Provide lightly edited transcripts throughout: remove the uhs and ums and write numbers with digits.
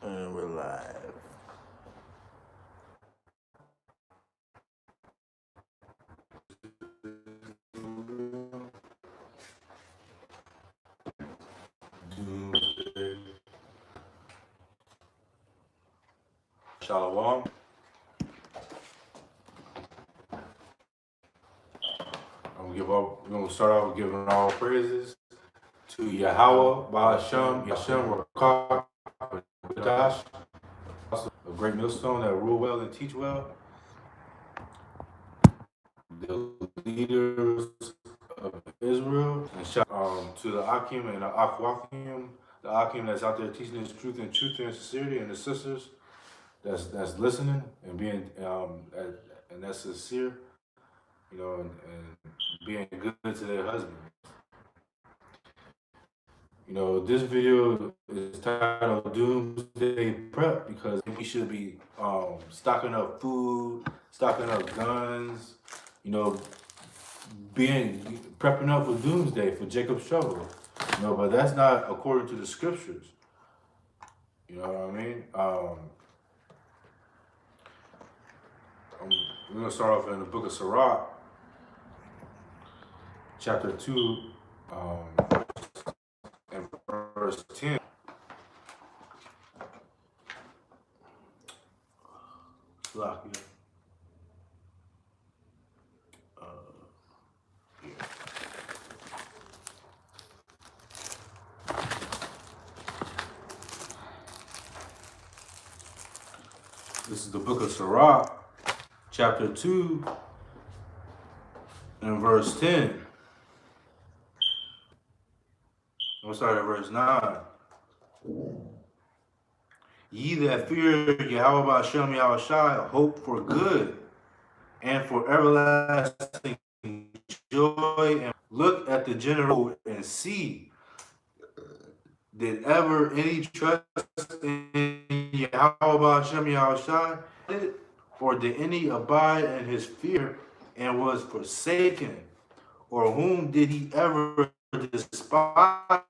And we're live. Doomsday. Shalom. We're gonna start off with giving all praises to Yahweh, Ba'ashem, Yashem, Rakah, Badash, a great millstone that rule well and teach well. The leaders of Israel, and shout to the Akim and the Akwakim, the Akim that's out there teaching his truth and sincerity, and the sisters that's listening and being and that's sincere, and being good to their husbands. This video is titled Doomsday Prep because we should be stocking up food, stocking up guns, prepping up for doomsday, for Jacob's trouble. But that's not according to the scriptures. You know what I mean? We're gonna start off in the book of Sirach, chapter 2, and verse 10. This is the book of Sirach, chapter 2, and verse 10. We'll start at verse 9. Ye that fear Yahweh Ba'ashem Yahushai hope for good and for everlasting joy, and look at the general and see, did ever any trust in Yahweh Ba'ashem Yahushai, or did any abide in his fear and was forsaken, or whom did he ever despise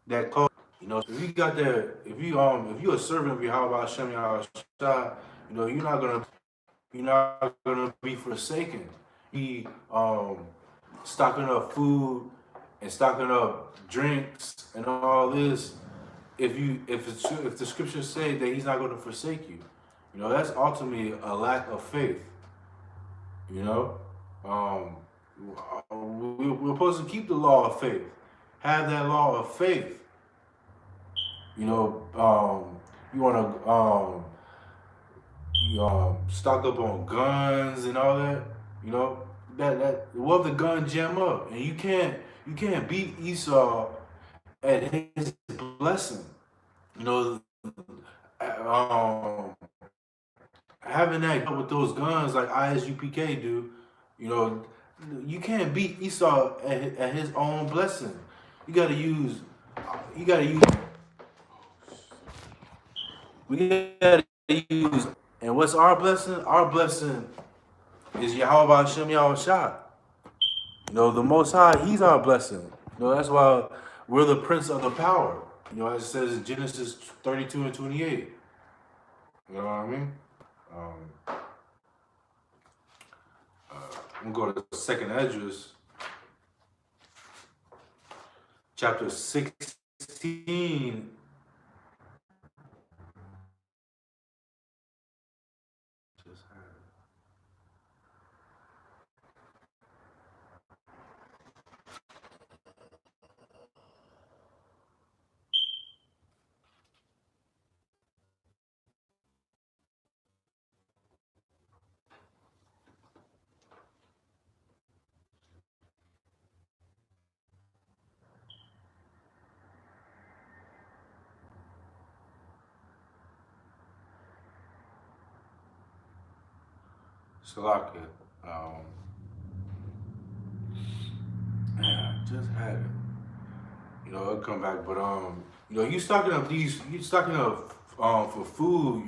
that called? If you got that, if you're a servant of Yahweh Hashem Yahushua, you're not gonna be forsaken. Be stocking up food and stocking up drinks and all this. If the scriptures say that he's not going to forsake you, that's ultimately a lack of faith. We're supposed to keep the law of faith, have that law of faith. You want to stock up on guns and all that. What if the gun jam up and you can't beat Esau at his blessing? Having that with those guns like ISUPK do, you can't beat Esau at his own blessing. We gotta use, and what's our blessing? Our blessing is Yahweh Hashem Yahushua. The Most High, he's our blessing. That's why we're the prince of the power. As it says in Genesis 32 and 28. You know what I mean? I'm going to go to 2nd Esdras, chapter 16. Salakia. I just had it. It'll come back, but you stocking up for food,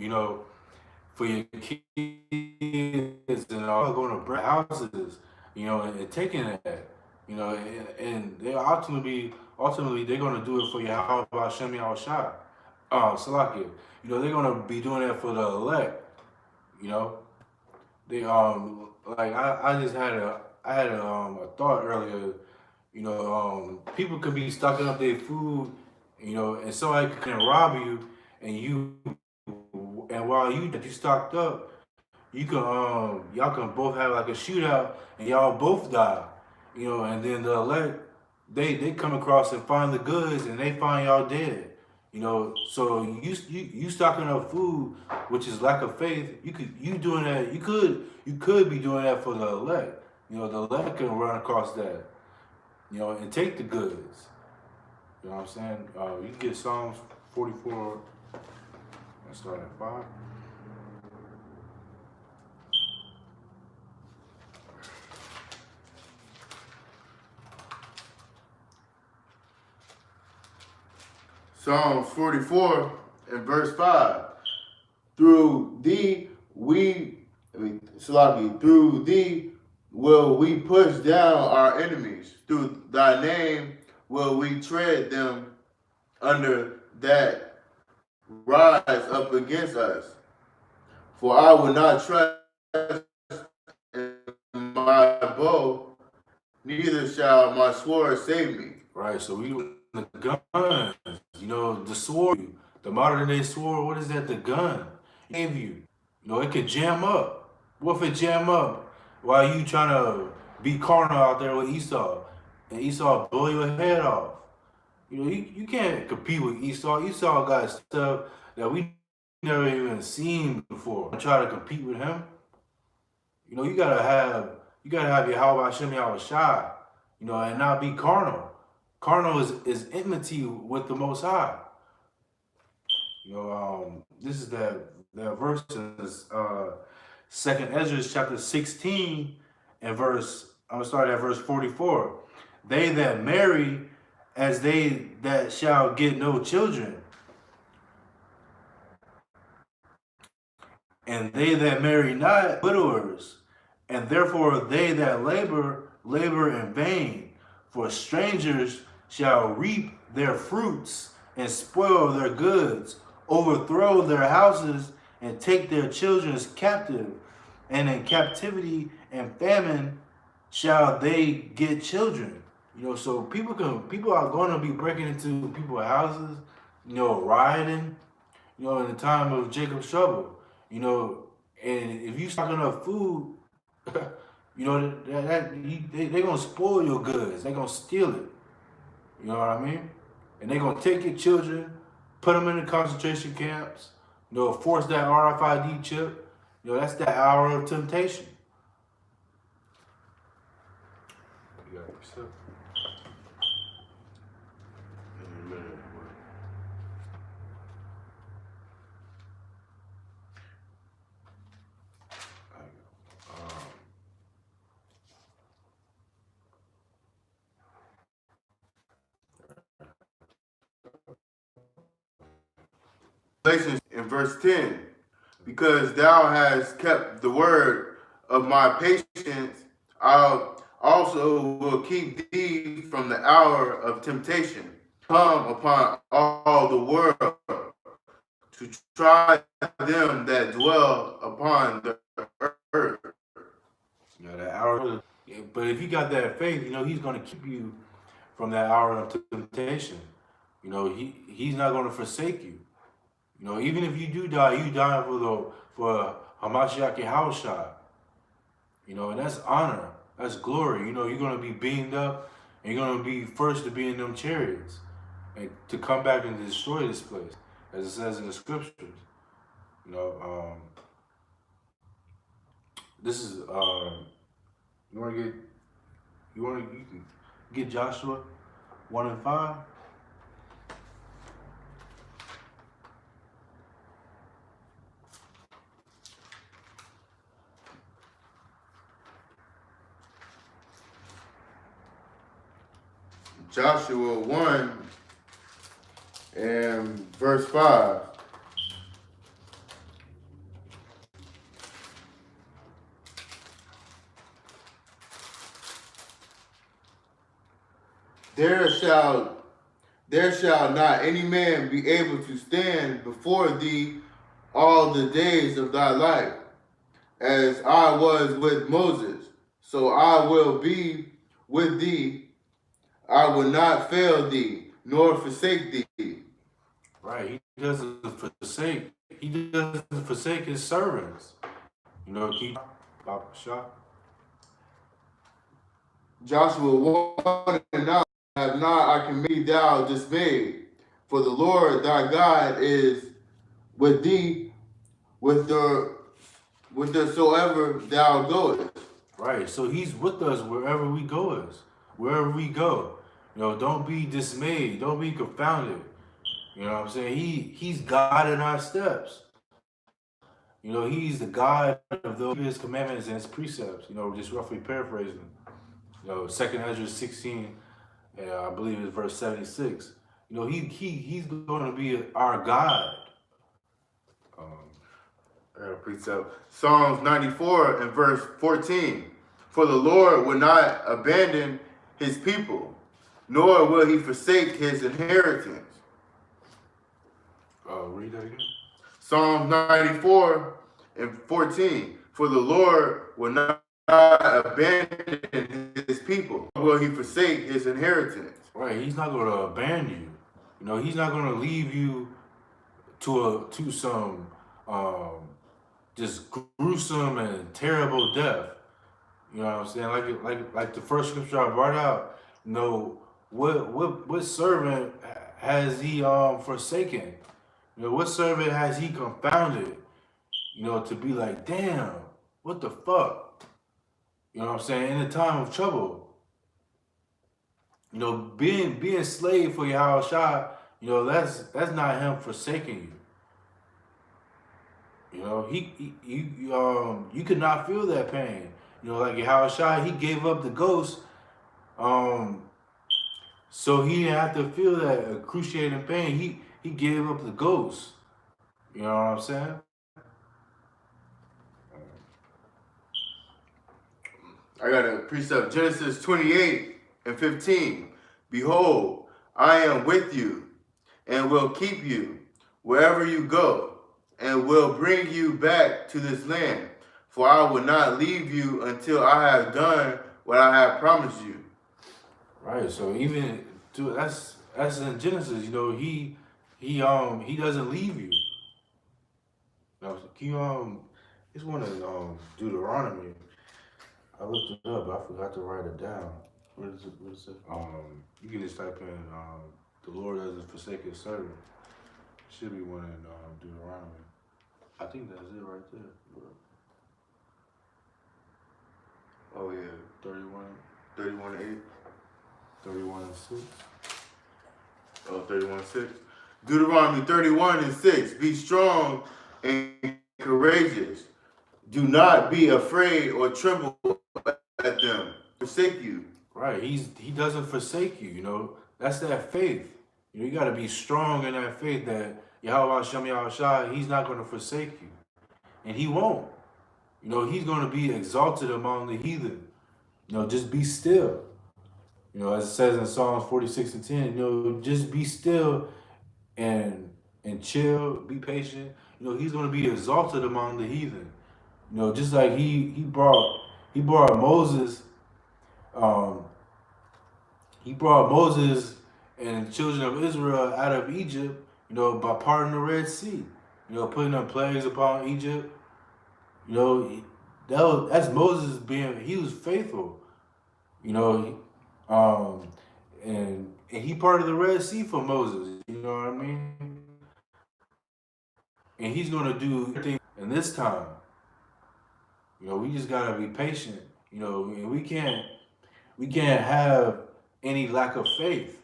for your kids and all, going to houses, and taking that, You know, and they ultimately they're gonna do it for you. How about Shem Shah? Salakia. You know, they're gonna be doing that for the elect. You know, they like I just had a thought earlier. You know, people could be stocking up their food, you know, and somebody can rob you, and while you stocked up, you can y'all can both have like a shootout, and y'all both die, you know, and then the elect they come across and find the goods, and they find y'all dead, you know. So you stocking up food, which is lack of faith. You could be doing that for the elect. You know, the elect can run across that, you know, and take the goods. You know what I'm saying? You can get Psalms 44 and start at 5. Psalms 44 and verse 5. Through thee through thee will we push down our enemies. Through thy name will we tread them under that rise up against us. For I will not trust in my bow, neither shall my sword save me. Right, so we the guns, you know, the sword, the modern day sword. What is that? The gun gave you. You know, it could jam up. What if it jam up while you trying to be carnal out there with Esau, and Esau blow your head off? You know, you can't compete with Esau. Esau got stuff that we never even seen before. Try to compete with him. You know, you gotta have your how Hashem Shai, you know, and not be carnal. Carnal is enmity with the Most High. You know, this is that verse is Second Ezra chapter 16 and I'm gonna start at verse 44. They that marry as they that shall get no children, and they that marry not widowers, and therefore they that labor in vain. For strangers shall reap their fruits and spoil their goods, overthrow their houses, and take their children captive. And in captivity and famine shall they get children. You know, so people are going to be breaking into people's houses, you know, rioting, you know, in the time of Jacob's trouble, you know, and if you stocking up food, you know, they're going to spoil your goods. They're going to steal it. You know what I mean? And they're going to take your children, put them in the concentration camps, you know, force that RFID chip. You know, that's the hour of temptation. You got yourself. Galatians in verse 10. Because thou hast kept the word of my patience, I also will keep thee from the hour of temptation, come upon all the world to try them that dwell upon the earth. You know, that hour. But if you got that faith, you know, he's going to keep you from that hour of temptation. You know, he's not going to forsake you. You know, even if you do die, you die for Hamashiach Yahushua. You know, and that's honor, that's glory. You know, you're gonna be beamed up, and you're gonna be first to be in them chariots, and to come back and destroy this place, as it says in the scriptures. You know, this is you can get Joshua 1:5. Joshua 1 and verse 5. there shall there shall not any man be able to stand before thee all the days of thy life. As I was with Moses, so I will be with thee. I will not fail thee, nor forsake thee. Right. He doesn't forsake his servants. You know, keep Papa Shah. Joshua 1 and 9, have not I can make thou dismayed, for the Lord thy God is with thee with the whithersoever thou goest. Right. So he's with us wherever we go is. Wherever we go. You know, don't be dismayed. Don't be confounded. You know what I'm saying? He's God in our steps. You know, he's the God of those his commandments and his precepts. You know, just roughly paraphrasing. You know, Second Ezra 16, I believe it's verse 76. You know, he's going to be our God. Precept. Psalms 94 and verse 14. For the Lord will not abandon his people, nor will he forsake his inheritance. Read that again. Psalms 94 and 14. For the Lord will not abandon his people, nor will he forsake his inheritance. Right, he's not going to abandon you. You know, he's not going to leave you to some just gruesome and terrible death. You know what I'm saying? Like the first scripture I brought out. You know, what servant has he forsaken? You know, what servant has he confounded? You know, to be like, damn, what the fuck? You know what I'm saying? In a time of trouble, you know, being slave for Yahweh Shai, you know, that's not him forsaking you. You know, you could not feel that pain. You know, like Yahweh Shai, he gave up the ghost, um, so he didn't have to feel that excruciating pain. He gave up the ghost. You know what I'm saying? I got a precept, Genesis 28 and 15. Behold, I am with you and will keep you wherever you go, and will bring you back to this land. For I will not leave you until I have done what I have promised you. Right. So even that's in Genesis. You know, he doesn't leave you. No, it's one in Deuteronomy. I looked it up, but I forgot to write it down. What is it? What is it? You can just type in the Lord doesn't forsake his servant. Should be one in Deuteronomy. I think that's it right there. Oh yeah, 31, 31 8. 31 and 6. Oh, 31 6. Deuteronomy 31 and 6. Be strong and courageous. Do not be afraid or tremble at them. Forsake you. Right. He doesn't forsake you. You know, that's that faith. You know, you got to be strong in that faith that Yahweh Shem Yahweh Shai, he's not going to forsake you, and he won't. You know, he's going to be exalted among the heathen. You know, just be still. You know, as it says in Psalms 46 and 10, you know, just be still and chill, be patient. You know, he's going to be exalted among the heathen. You know, just like he brought Moses, um, he brought Moses and the children of Israel out of Egypt. You know, by parting the Red Sea. You know, putting them plagues upon Egypt. You know, that's Moses he was faithful. You know, and he parted the Red Sea for Moses. You know what I mean? And he's gonna do everything in this time. You know, we just gotta be patient. You know, and we can't have any lack of faith.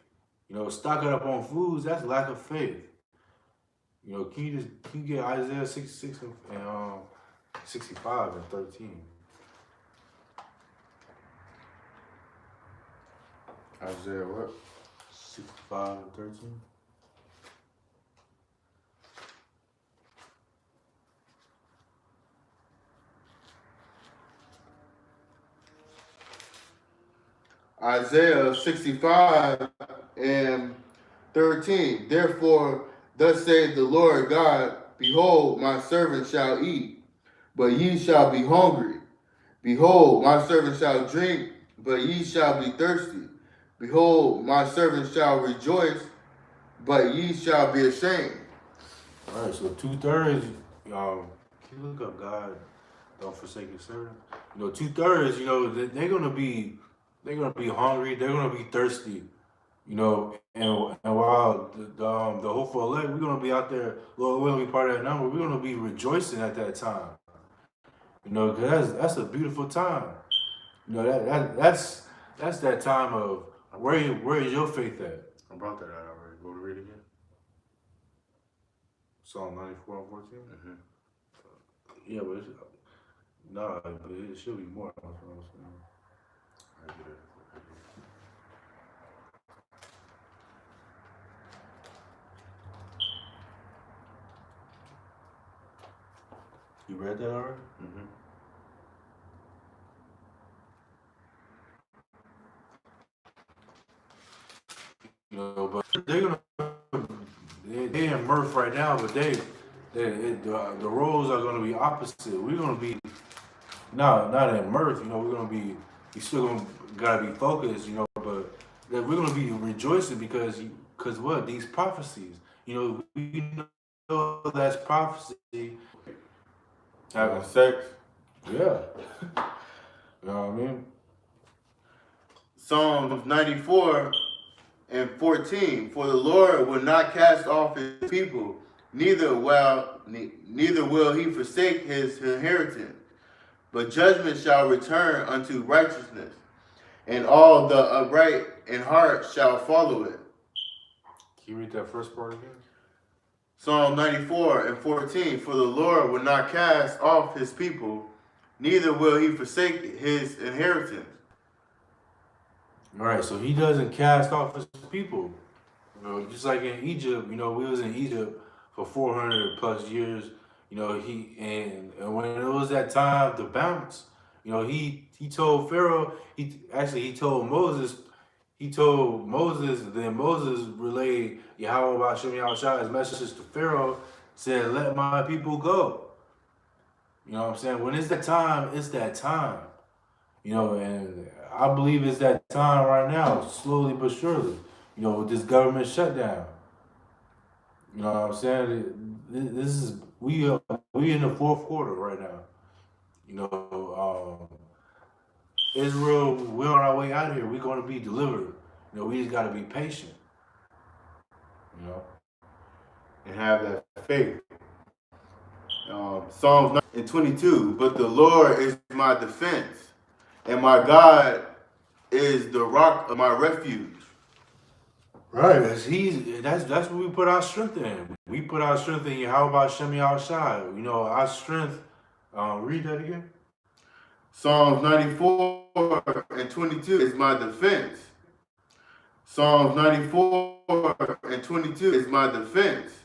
You know, stocking up on foods, that's lack of faith. You know, can you get Isaiah 66 and 65 and 13? Isaiah what? 65 and 13. Isaiah 65 and 13. Therefore, thus saith the Lord God, behold, my servant shall eat, but ye shall be hungry. Behold, my servant shall drink, but ye shall be thirsty. Behold, my servant shall rejoice, but ye shall be ashamed. All right, so 2/3. Can you look up God? Don't forsake His servant. 2/3. They're gonna be hungry. They're gonna be thirsty. And while the hopeful elect, we're gonna be out there. Lord, we're gonna be part of that number. We're gonna be rejoicing at that time. Because that's a beautiful time. That's that time of where is your faith at? I brought that out already. Go to read again. Psalm 94 and 14. Mm-hmm. Yeah, but no, but it should be more. You read that already? Mm-hmm. But they're gonna they in mirth right now, but the roles are gonna be opposite. We're gonna be not in mirth. We're gonna be we still gonna gotta be focused. But that we're gonna be rejoicing because what these prophecies. We know that's prophecy. Having sex. Yeah. You know what I mean? Psalms 94 and 14. For the Lord will not cast off his people, neither will he forsake his inheritance. But judgment shall return unto righteousness, and all the upright in heart shall follow it. Can you read that first part again? Psalm 94 and 14. For the Lord will not cast off his people, neither will he forsake his inheritance. All right, so he doesn't cast off his people. Just like in Egypt, we was in Egypt for 400 plus years. And when it was that time to bounce, he told Pharaoh. He told Moses. He told Moses. Then Moses relayed Yahweh Bashem Yahushua's message to Pharaoh. Said, "Let my people go." You know what I'm saying? When it's that time, it's that time. And I believe it's that time right now, slowly but surely. With this government shutdown. You know what I'm saying? This is we in the fourth quarter right now. Israel, we're on our way out here. We're going to be delivered. We just got to be patient. And have that faith. Psalms 22. But the Lord is my defense, and my God is the rock of my refuge. Right, that's what we put our strength in. We put our strength in Yahweh Shem Yahushai. Our strength. Read that again. Psalms 94 and 22 is my defense. Psalms 94 and 22 is my defense,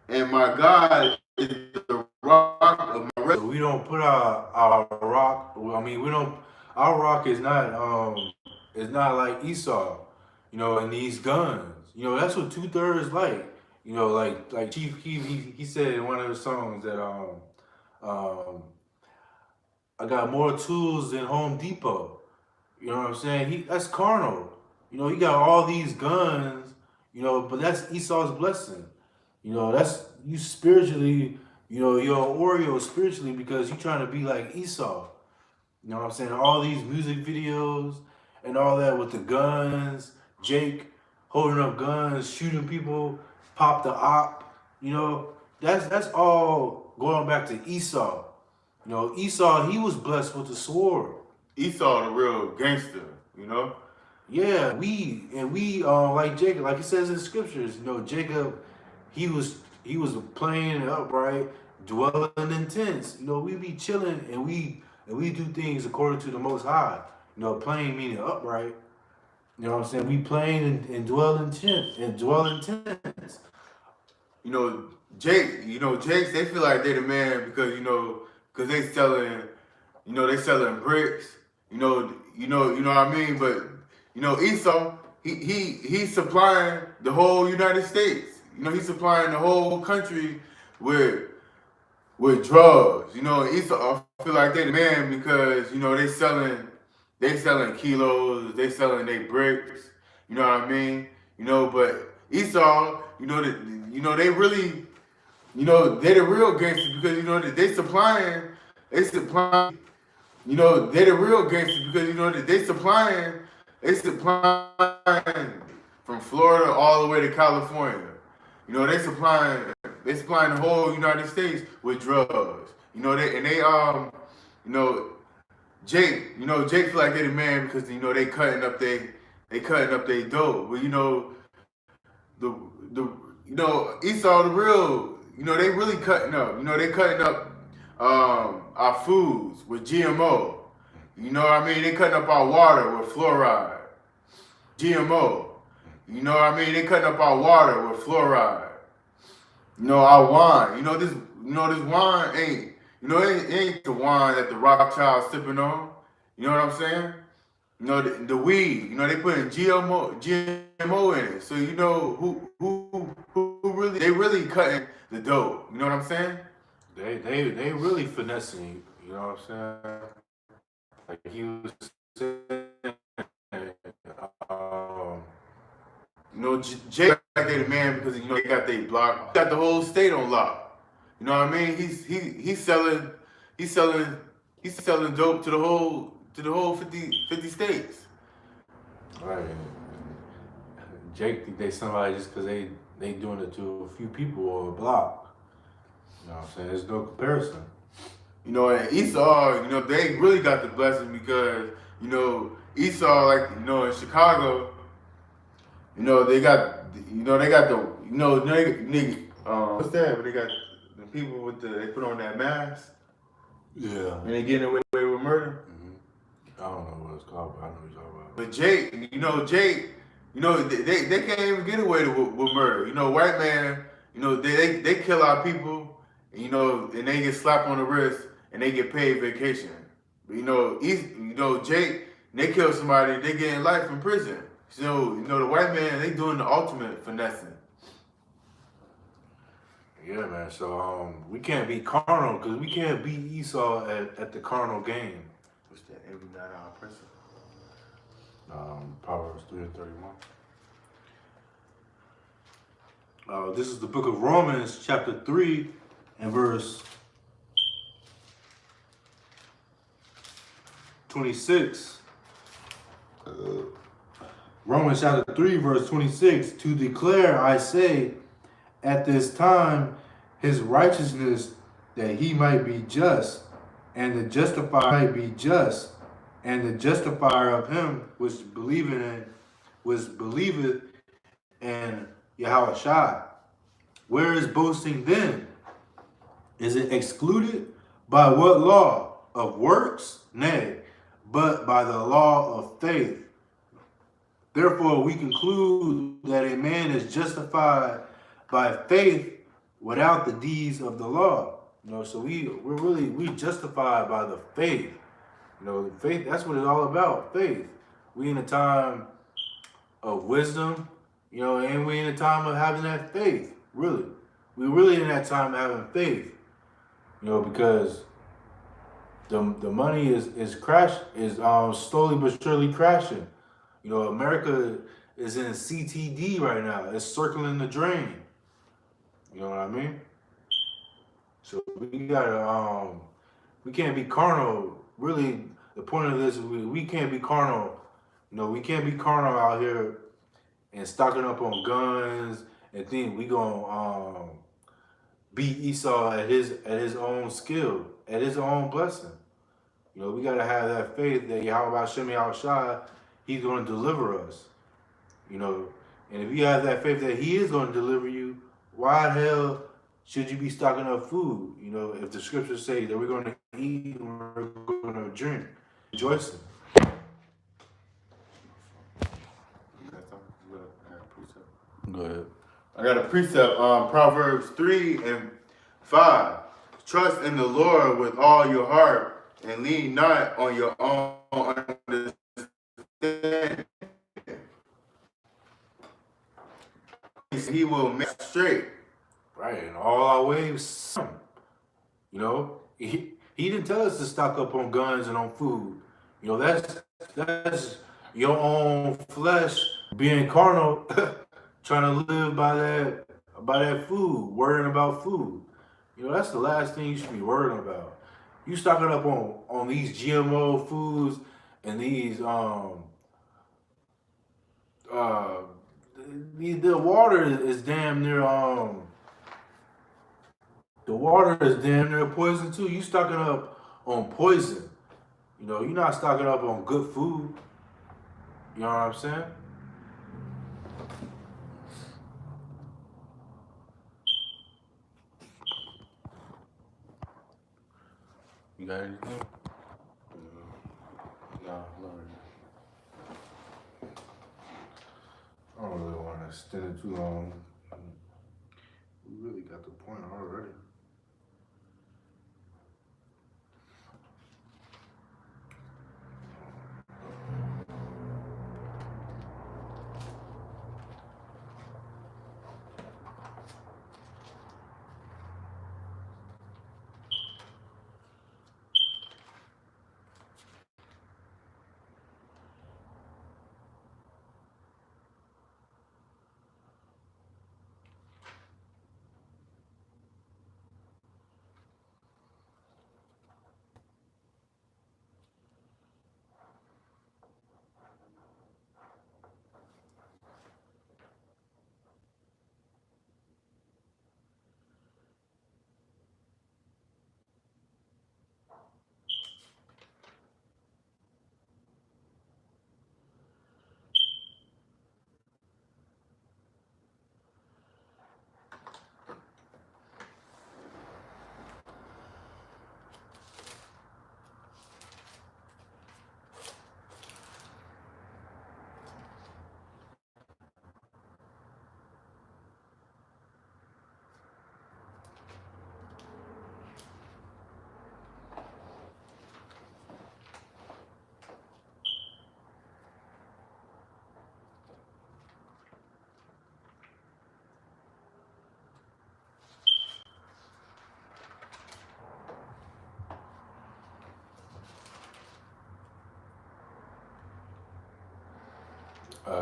and my God is the rock of my refuge. So we don't put our rock. We don't. Our rock is not like Esau. And these guns. That's what 2/3 like. Like Chief Keef, he said in one of his songs that I got more tools than Home Depot. You know what I'm saying? That's carnal. He got all these guns. But that's Esau's blessing. That's you spiritually. You're an Oreo spiritually because you're trying to be like Esau. You know what I'm saying? All these music videos and all that with the guns, Jake holding up guns, shooting people, pop the op. That's all going back to Esau. Esau, he was blessed with the sword. Esau, the real gangster. Yeah, we like Jacob, like it says in the scriptures. Jacob, he was playing upright, dwelling in tents. We be chilling and we do things according to the Most High. Playing meaning upright. You know what I'm saying? We playing and dwell in tents. Jakes, they feel like they the man because because they selling, they selling bricks. You know what I mean. But Esau, he's supplying the whole United States. He's supplying the whole country with with drugs. Esau, I feel like they the man because they selling kilos, they selling they bricks. You know what I mean? But Esau, they really, they the real gangsters because that they supplying. They the real gangsters because that they supplying from Florida all the way to California. They supplying the whole United States with drugs. You know, Jake feel like they the man because they cutting up they dope. But the Esau the real, they really cutting up. They cutting up our foods with GMO. You know what I mean? They cutting up our water with fluoride. GMO. You know what I mean? They cutting up our water with fluoride. Our wine. This wine it ain't the wine that the Rothschilds sipping on. You know what I'm saying? The weed. They putting GMO in it. So who really they really cutting the dope. You know what I'm saying? They really finessing. You know what I'm saying? Like he was saying, um, Jay like they the man because they got they block, got the whole state on lock. You know what I mean? He's selling he's selling dope to the whole 50 states. right. Jake think they somebody just because they doing it to a few people or a block. You know what I'm saying? There's no comparison. And Esau, they really got the blessing because Esau, like in Chicago, they got the what's that? But they got the people with they put on that mask Yeah. and they getting away with murder. I don't know what it's called, but I know what you're talking about. But Jake, they can't even get away with murder. White man, they kill our people, and they get slapped on the wrist and they get paid vacation. But Jake, they kill somebody, they getting life in prison. So the white man, they doing the ultimate finessing. Yeah, man. So we can't be carnal because we can't beat Esau at the carnal game. What's that? Every 9-hour person. Proverbs 3:31. This is the book of Romans, chapter 3, and verse 26. Romans chapter 3, verse 26. To declare, I say, at this time, his righteousness, that he might be just, and the justifier might be just, and the justifier of him which believeth in Yahweh Shai. Where is boasting then? Is it excluded? By what law? Of works? Nay, but by the law of faith. Therefore, we conclude that a man is justified by faith without the deeds of the law. So we justified by the faith. The faith, that's what it's all about, faith. We in a time of wisdom, and we in a time of having that faith, really. We really in that time of having faith, because the money is slowly but surely crashing. America is in CTD right now. It's circling the drain. You know what I mean? So we can't be carnal. Really, the point of this is we can't be carnal. We can't be carnal out here and stocking up on guns and think we gonna beat Esau at his own skill, at his own blessing. We gotta have that faith that Yahweh Hashem Yahweh Shai, he's gonna deliver us. And if you have that faith that he is gonna deliver you, why the hell should you be stocking up food? If the scriptures say that we're gonna eat and we're gonna drink, rejoicing. Go ahead. I got a precept, Proverbs 3:5. Trust in the Lord with all your heart and lean not on your own understanding. he will make straight. Right, and all our ways. You know, he didn't tell us to stock up on guns and on food. You know, that's your own flesh being carnal, trying to live by that food, worrying about food. You know, that's the last thing you should be worrying about. You stocking up on these GMO foods and these uh the water is damn near the water is damn near poison too. You stocking up on poison. You know, you're not stocking up on good food. You know what I'm saying? You got anything? No, not really. I don't really want to extend it too long. We really got the point already.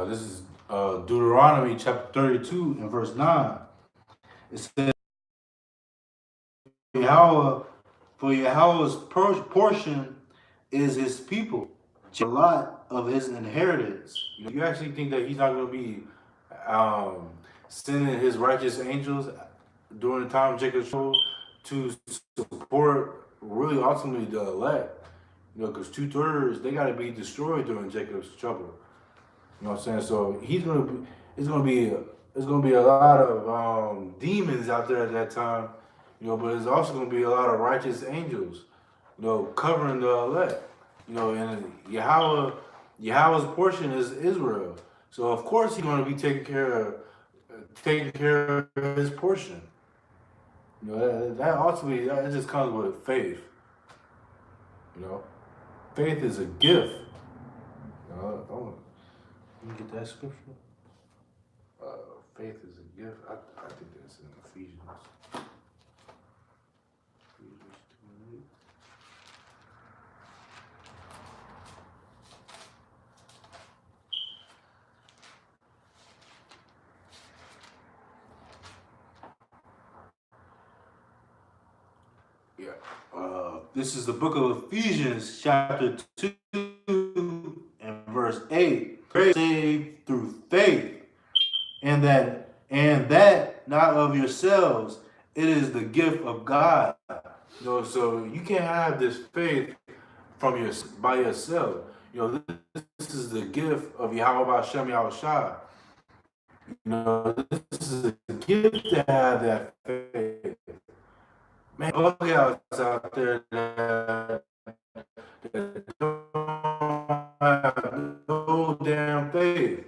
This is Deuteronomy chapter 32 and verse 9. It says, Yahweh, for Yahweh's portion is his people, a lot of his inheritance. You know, you actually think that he's not going to be um, sending his righteous angels during the time of Jacob's trouble to support really ultimately the elect? You know, because 2/3 they got to be destroyed during Jacob's trouble. You know what I'm saying? So he's gonna be, it's gonna be a lot of demons out there at that time. You know, but it's also gonna be a lot of righteous angels. You know, covering the elect. You know, and Yahweh's portion is Israel. So of course he's gonna be taking care of his portion. You know, that ultimately that just comes with faith. You know, faith is a gift. You know, you get that scripture? Faith is a gift. I think that's in Ephesians. Ephesians 2:8. Yeah. This is the book of Ephesians, chapter 2 and verse 8. Saved through faith, and that not of yourselves, it is the gift of God. You know, so you can't have this faith from your by yourself. You know, this is the gift of Yahweh Shem Yahushua. You know, this is a gift to have that faith. Man, bug outs out there that don't have no damn faith.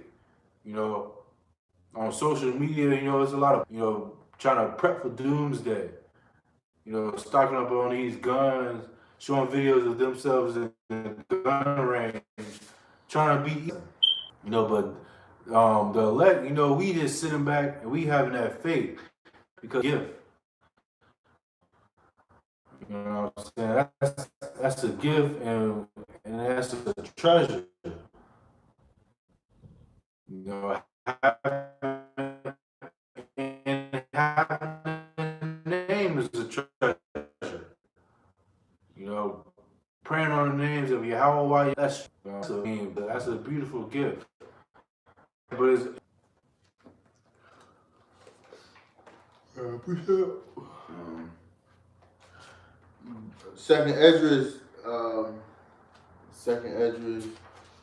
You know, on social media, you know, there's a lot of, you know, trying to prep for doomsday. You know, stocking up on these guns, showing videos of themselves in the gun range, trying to beat. You know, but The elect, we just sitting back and we having that faith because gift. You know what I'm saying? That's a gift and that's a treasure. You know, having a name is a treasure. You know, praying on the names of Yahweh, that's a beautiful gift. But it's Second Esdras, Second Esdras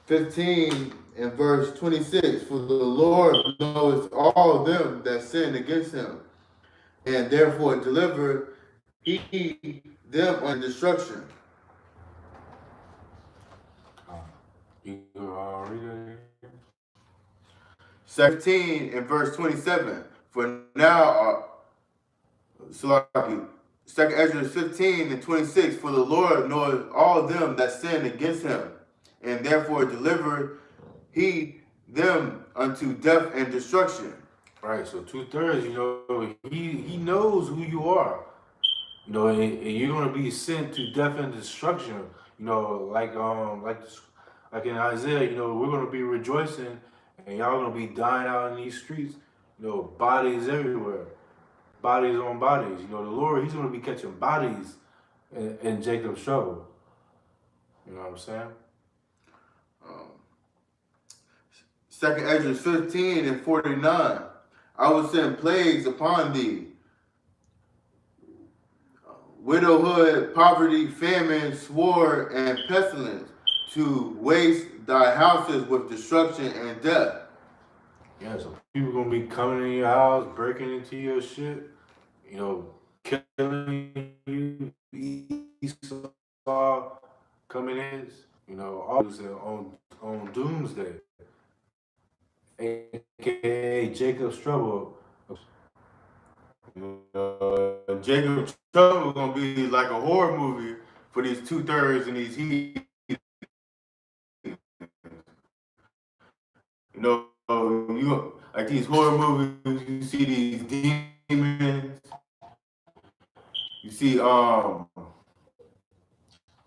15 and verse 26. For the Lord knows all them that sin against him, and therefore deliver he them on destruction. you read it. 17 and verse 27. For now, Salaki, Second Ezra 15 and 26. For the Lord knoweth all them that sin against him, and therefore deliver he them unto death and destruction. Right, so 2/3, he knows who you are. And you're gonna be sent to death and destruction. Like in Isaiah, we're gonna be rejoicing, and y'all gonna be dying out in these streets. Bodies everywhere, bodies on bodies. The Lord, He's gonna be catching bodies in Jacob's trouble. You know what I'm saying? Second Ezra 15 and 49. I will send plagues upon thee, widowhood, poverty, famine, sword, and pestilence, to waste thy houses with destruction and death. Yeah, so people gonna be coming in your house, breaking into your shit, killing you, Esau coming in, all on Doomsday, aka Jacob's trouble. Jacob's trouble gonna be like a horror movie for these 2/3 and these heat. You like these horror movies, you see these demons, you see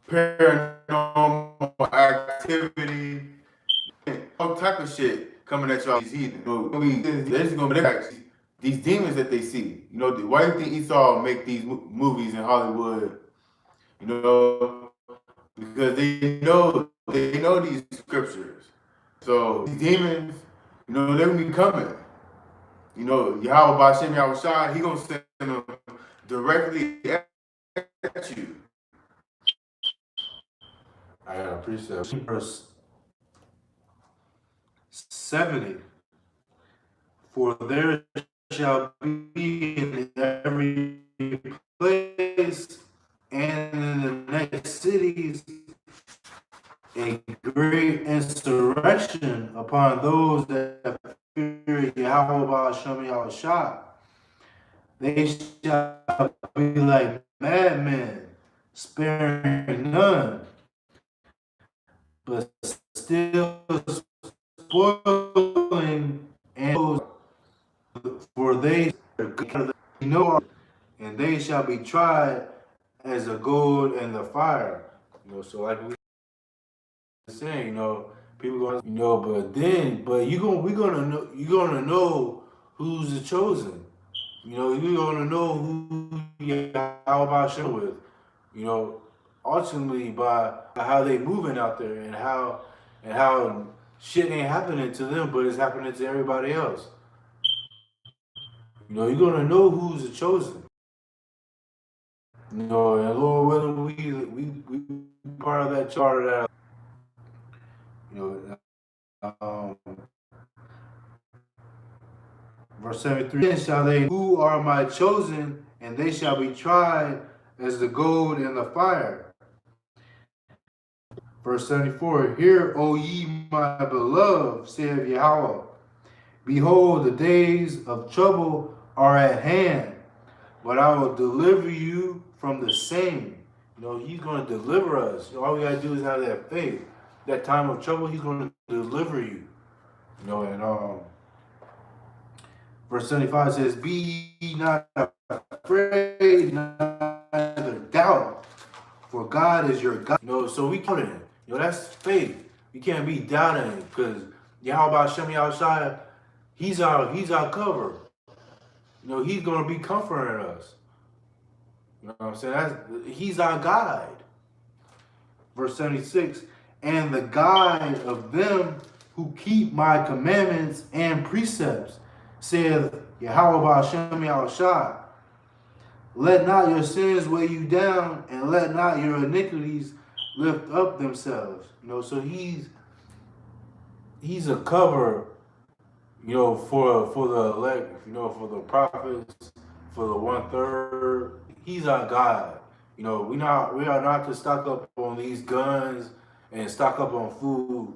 paranormal activity, all type of shit coming at y'all. These heathen, they're just gonna be these demons that they see. Why do you think Esau make these movies in Hollywood? Because they know these scriptures. So these demons, they're gonna be coming. Yahweh Bashem Yahweh Shai, he gonna send them directly at you. I appreciate it. Verse 70. For there shall be in every place and in the next cities a great insurrection upon those that fear Yahweh Ba'ashem Yahushua. They shall be like madmen, sparing none, but still spoiling, and for they know, and they shall be tried as the gold and the fire. So like we saying, people going, but you're gonna know who's the chosen. You're gonna know who Yahweh Shem with. Ultimately by how they moving out there and how shit ain't happening to them, but it's happening to everybody else. You're gonna know who's the chosen. And Lord willing, we part of that chart. Verse 73. Then shall they who are my chosen, and they shall be tried as the gold in the fire. Verse 74. Hear, O ye my beloved, saith Yahweh. Behold, the days of trouble are at hand, but I will deliver you from the same. He's going to deliver us. All we got to do is have that faith. That time of trouble, He's going to deliver you. And verse 75 says, "Be ye not afraid, neither doubt, for God is your God." So we counting. That's faith. We can't be doubting because Yahweh Shem Yahushua, he's our cover. He's gonna be comforting us. You know what I'm saying? He's our guide. Verse 76, and the guide of them who keep my commandments and precepts, saith Yahweh Hashem Yahushua. Let not your sins weigh you down, and let not your iniquities lift up themselves. So he's a cover, for the elect, for the prophets, for the 1/3. He's our God. We are not to stock up on these guns and stock up on food.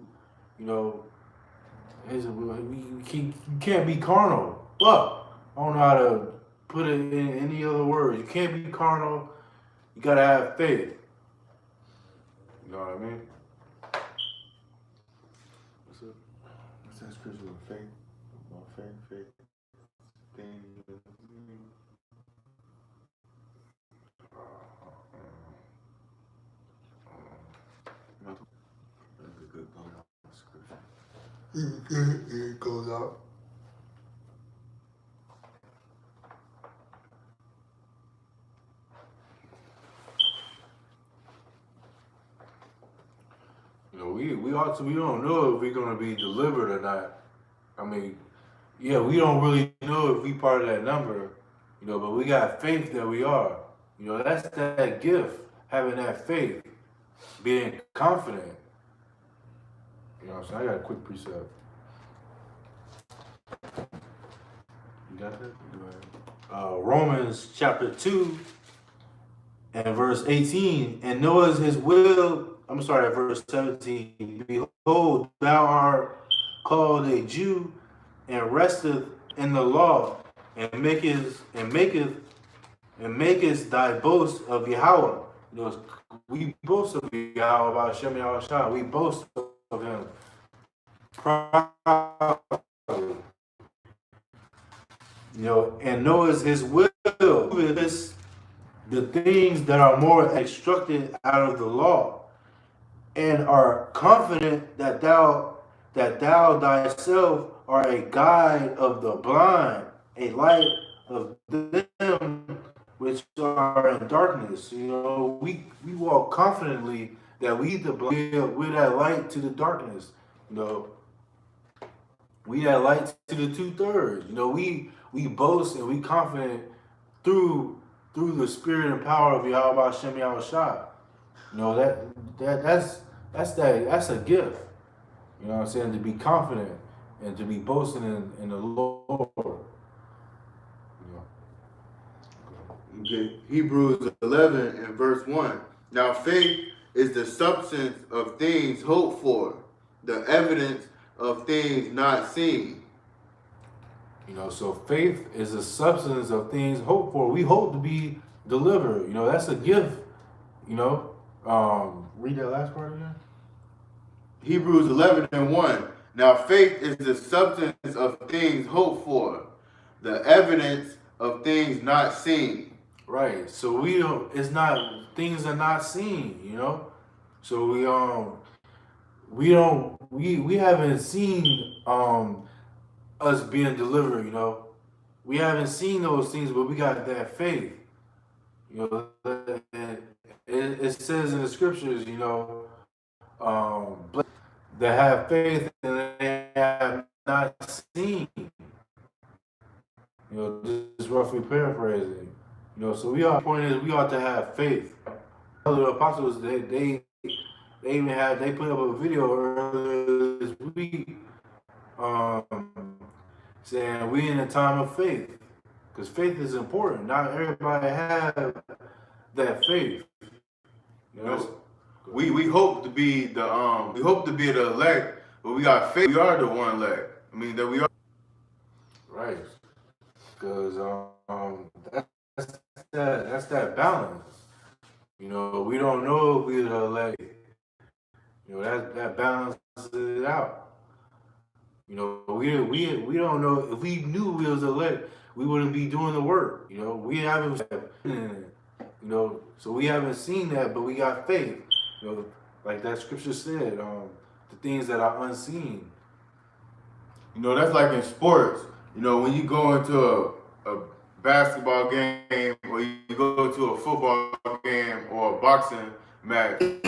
You know, you can't be carnal. But I don't know how to put it in any other words. You can't be carnal. You gotta have faith. You know what I mean? What's that scripture with faith? Faith. That's a good scripture. It goes out. We don't know if we're gonna be delivered or not. I mean, yeah, we don't really know if we part of that number, but we got faith that we are. That's that gift, having that faith, being confident. You know what I'm saying? I got a quick precept. You got that? Romans chapter 2 and verse 18. And knows his will, I'm sorry, verse 17. Behold, thou art called a Jew and resteth in the law and makest thy boast of Yahweh. We boast of Yahweh about Shem Yahushua. We boast of him proudly. And knows his will. Is the things that are more instructed out of the law, and are confident that thou thyself art a guide of the blind, a light of them which are in darkness. We walk confidently that we the blind, we're that light to the darkness. We that light to the 2/3. We boast and we confident through the spirit and power of Yahweh Shem Yahushua. That's a gift. You know what I'm saying? To be confident and to be boasting in the Lord. Okay. Hebrews 11 and verse 1. Now faith is the substance of things hoped for, the evidence of things not seen. So faith is the substance of things hoped for. We hope to be delivered. That's a gift. Read that last part again. Hebrews 11 and 1. Now faith is the substance of things hoped for, the evidence of things not seen. Right. So things are not seen. So we haven't seen us being delivered. We haven't seen those things, but we got that faith. It says in the scriptures, that have faith and they have not seen. Just roughly paraphrasing. So point is we ought to have faith. The apostles, they put up a video earlier this week, saying we in a time of faith, because faith is important. Not everybody have that faith. We hope to be the elect, but we got faith. We are the one elect. I mean that we are. Right. Because that's that balance. We don't know if we're the elect. That balances it out. You know, we don't know. If we knew we was elect, we wouldn't be doing the work. You know, we haven't, so we haven't seen that, but we got faith. You know, like that scripture said, the things that are unseen. You know, that's like in sports. You know, when you go into a basketball game or you go to a football game or a boxing match, and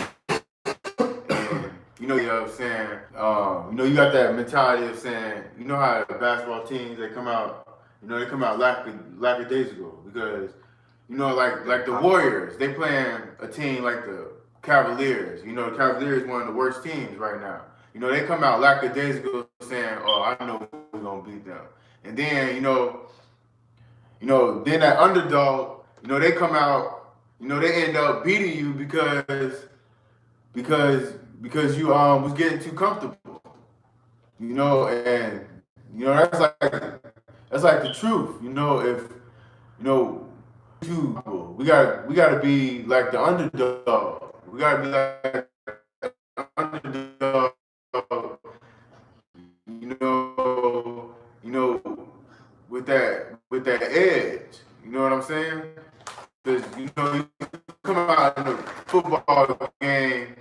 you know what I'm saying? You know, you got that mentality of saying, you know how the basketball teams they come out, they come out lack of days ago because, like the Warriors, they playing a team like the Cavaliers. You know, the Cavaliers one of the worst teams right now. You know, they come out lack of days ago saying, "Oh, I know we're gonna beat them," and then then that underdog, they come out, they end up beating you because because you was getting too comfortable, and that's like the truth, if you know we gotta be like the underdog. We gotta be like the underdog, you know, with that edge. You know what I'm saying? Because you come out in a football game,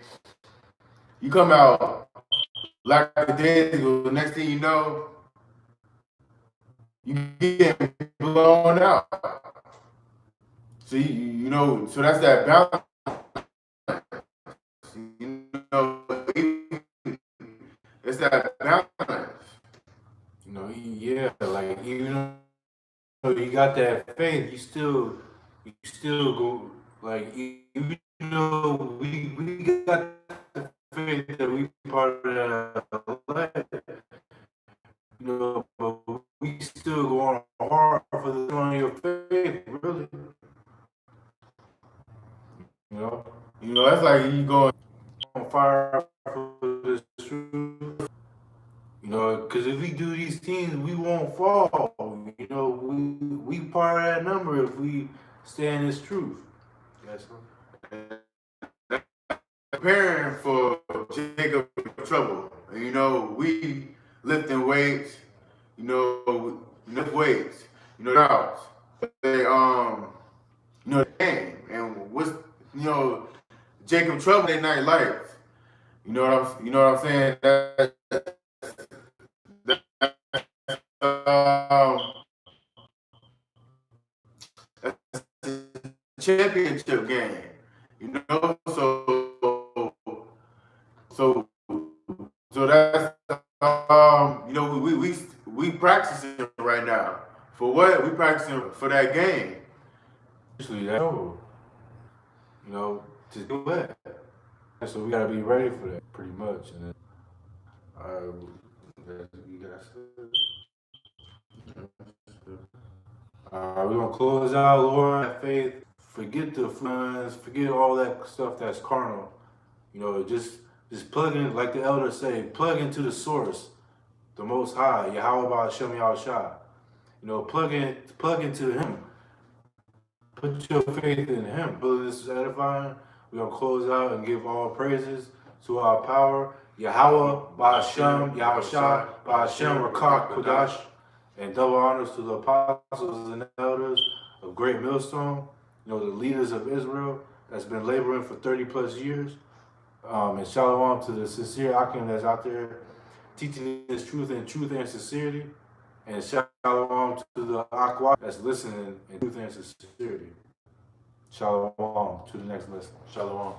you come out like a day ago. Next thing you know, you get blown out. So so that's that balance. You know, it's that balance. You know, yeah, like even though you got that faith, you still go like even though we got the faith that we part of that life, but we still go on hard for the on your faith, really. You know, That's like you going on fire for this truth. You know, because if we do these things, we won't fall. You know, we part of that number if we stay in this truth. Yes, preparing for Jacob trouble. And, we lifting weights, lift weights, doubts. They game. And what's Jacob trouble they night lights. You know what I'm saying? Um, that's a championship game. So so that's we practicing right now. For what? We practicing for that game. usually that's over. You know, to do that. So we gotta be ready for that, pretty much. And then, you guys. We're gonna close out, Lord, have faith. Forget the friends, forget all that stuff that's carnal. You know, just plug in, like the elders say, plug into the source, the Most High, Yahweh Hashem Yahushua. You know, plug into Him. Put your faith in Him. Believe this is edifying. We're gonna close out and give all praises to our power, Yahweh Ba'Hashem Yahushua Ba'Hashem Rakak Kodash, and double honors to the apostles and elders of Great Millstone. You know, the leaders of Israel that's been laboring for 30 plus years. And shalom to the sincere Akim that's out there teaching this truth and sincerity. And shalom to the Aqua that's listening in truth and sincerity. Shalom to the next lesson. Shalom.